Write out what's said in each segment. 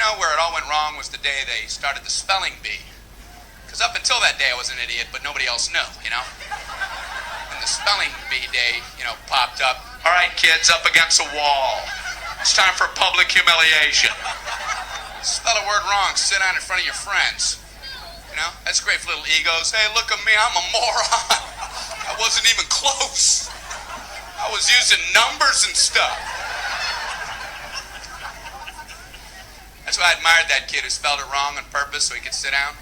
know where it all went wrong was the day they started the spelling bee. Because up until that day I was an idiot, but nobody else knew, you know? And the spelling bee day, popped up. All right, kids, up against a wall. It's time for public humiliation. Spell a word wrong, sit down in front of your friends. That's great for little egos. Hey, look at me, I'm a moron. I wasn't even close. I was using numbers and stuff. That's why I admired that kid who spelled it wrong on purpose so he could sit down,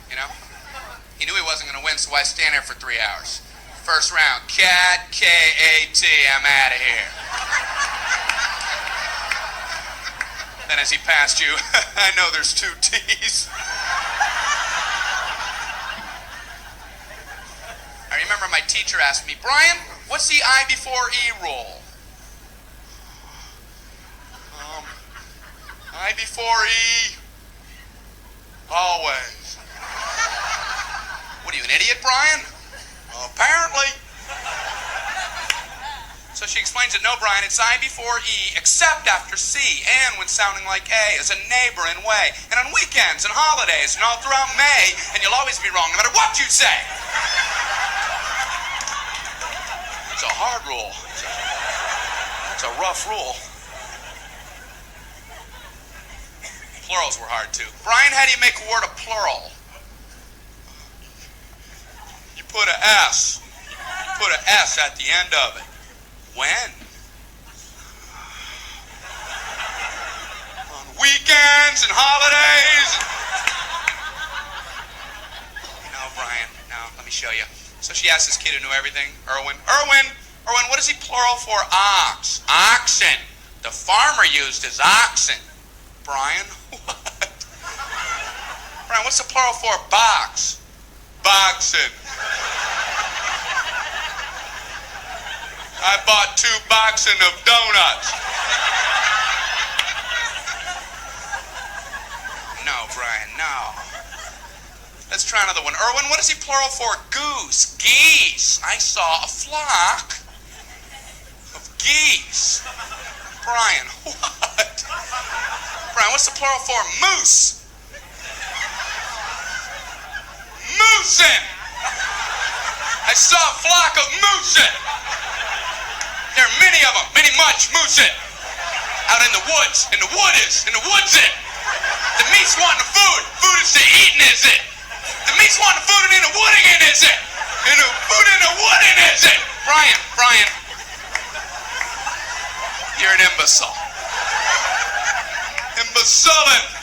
He knew he wasn't going to win, so why stand there for 3 hours? First round, cat, K-A-T, I'm out of here. Then as he passed you, I know there's 2 T's. I remember my teacher asked me, Brian, what's the I before E rule? I before E, always. What are you, an idiot, Brian? Apparently. So she explains it, no, Brian, it's I before E, except after C, and when sounding like A, as a neighboring way, and on weekends and holidays, and all throughout May, and you'll always be wrong, no matter what you say. It's a hard rule. It's a rough rule. Plurals were hard, too. Brian, how do you make a word a plural? You put an S. You put an S at the end of it. When? On weekends and holidays. Brian, let me show you. So she asked this kid who knew everything, Erwin, what is he plural for? Ox. Oxen. The farmer used his oxen. Brian, what? Brian, what's the plural for box? Boxing. I bought 2 boxing of donuts. No, Brian, no. Let's try another one. Erwin, what is he plural for? Goose. Geese. I saw a flock of geese. Brian, what? Brian, what's the plural for? Moose. Moosin'. I saw a flock of moosin'. There are many of them, many much moosin'. Out in the woods, in the woodsin'. The meat's wanting the food. Food is the eating, is it? The meat's wanting the food and in the wooding, is it? And the food in the wooding, is it? Brian. You're an imbecile. Imbecile.